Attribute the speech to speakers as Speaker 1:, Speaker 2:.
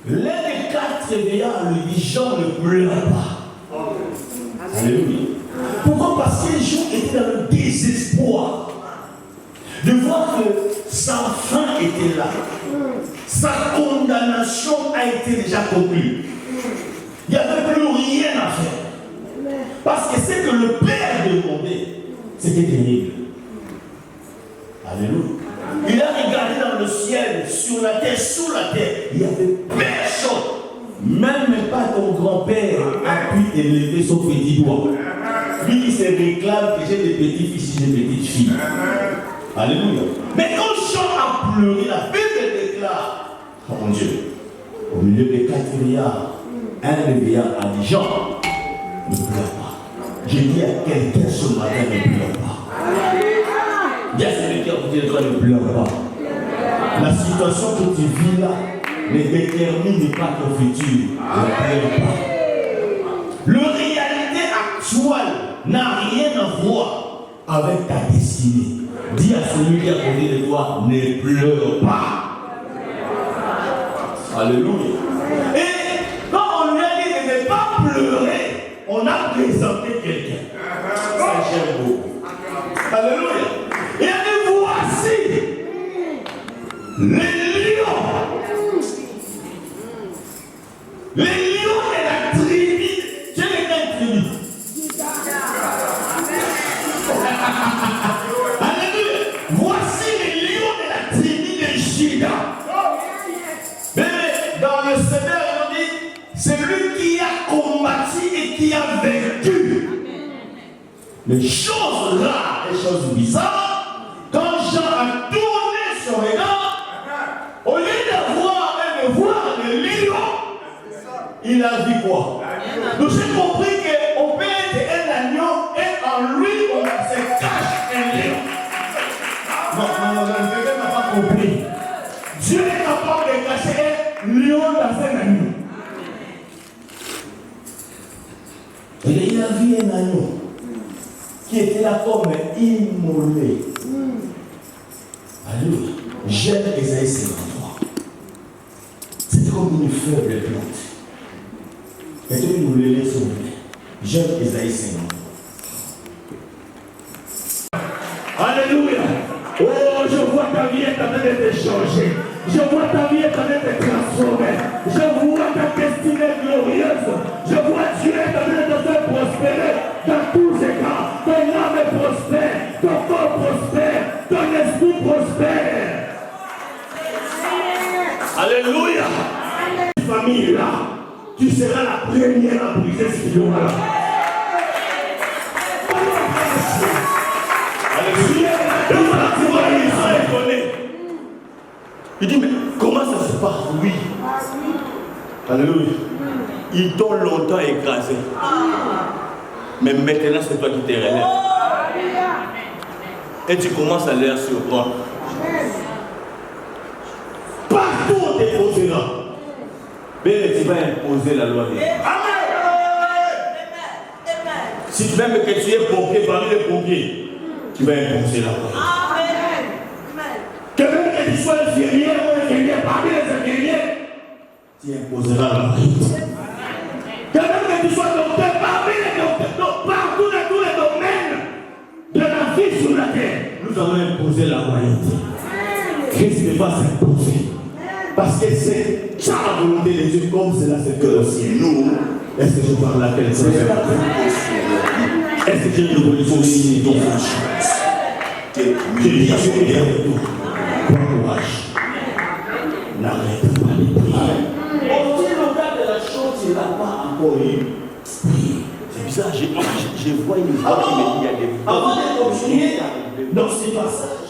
Speaker 1: L'un des 4 vieillards lui dit, Jean, ne pleure pas. Alléluia. Pourquoi? Parce que Jean était dans le désespoir de voir que sa fin était là. Sa condamnation a été déjà conclue. Il n'y avait plus rien à faire. Parce que ce que le Père demandait, c'était terrible. Alléluia. Il a regardé dans le ciel, sur la terre, sous la terre. Il n'y avait personne. Même pas ton grand-père a pu élever son petit doigt. Lui, il se réclame que j'ai des petits-fils et des petites-filles. Alléluia. Mais quand Jean a pleuré, la Bible déclare, oh mon Dieu, au milieu des 4 vieillards, un des vieillards a dit, Jean, ne pleure pas. J'ai dit à quelqu'un ce matin, ne pleure pas. Il y a celui qui a dit, toi ne pleure pas. La situation que tu vis là ne détermine pas ton futur. Ne pleure pas. Le réalité actuelle n'a rien à voir avec ta destinée. Dis à celui qui a côté de toi, ne pleure pas. Alléluia. Et quand on lui a dit de ne pas pleurer, on a présenté quelqu'un. Ça j'aime beaucoup. Alléluia. Et il dit, voici les lions. Les lions de la tribu. Quelle est la tribu? Voici les lions de la tribu de Juda. Mais dans le Seigneur, on dit, c'est lui qui a combattu et qui a vaincu. Les choses rares, les choses bizarres, quand Jean a tourné son regard, au lieu de voir le lion, il a vu quoi? Donc j'ai compris qu'on peut être un agneau et en lui on se cache un lion. Non, le n'a pas compris. Dieu est capable de cacher un lion dans un agneau. Et il a vu un agneau qui était là comme immolé. Alléluia. J'aime Ésaïe 53. C'était comme une faible plante. Et Dieu nous le laisse ouvrir. J'aime Ésaïe 53. Alléluia. Oh, je vois ta vie est en train de te changer. Je vois ta vie est en train de te transformer. Je vois ta destinée glorieuse. Je vois Dieu est en train de te faire prospérer dans tous les cas. Ton âme est prospère, ton corps prospère, ton esprit prospère. Alléluia. Famille là, tu seras la première à briser ce lion-là. Alléluia. Il dit, mais comment ça se passe? Oui. Alléluia. Ils t'ont longtemps écrasé. Mais maintenant, c'est toi qui te relèves. Et tu commences à leur surprendre. Partout on te posera. Mais tu vas imposer la loi de Dieu. Si tu veux que tu es pompier parmi les pompiers, tu vas imposer la loi. Que même que tu sois infirmier ou infirmier parmi les infirmiers, tu imposeras la loi. Que même que tu sois docteur parmi les docteurs, donc partout dans tous les domaines de la vie sur la terre, nous allons imposer la royauté. Christ va s'imposer. Parce que c'est ça la volonté de Dieu, comme cela se fait aussi. Nous, est-ce que je parle à quelqu'un? Est-ce que j'ai une révolution ici dans sa chance? Je dis à ceux qui sont avec nous, bon courage. N'arrête pas de prier. Aussi longtemps que la chose, il n'a pas encore eu. C'est bizarre, je vois une voix qui me dit il y a des. Avant de continuer dans ce passage,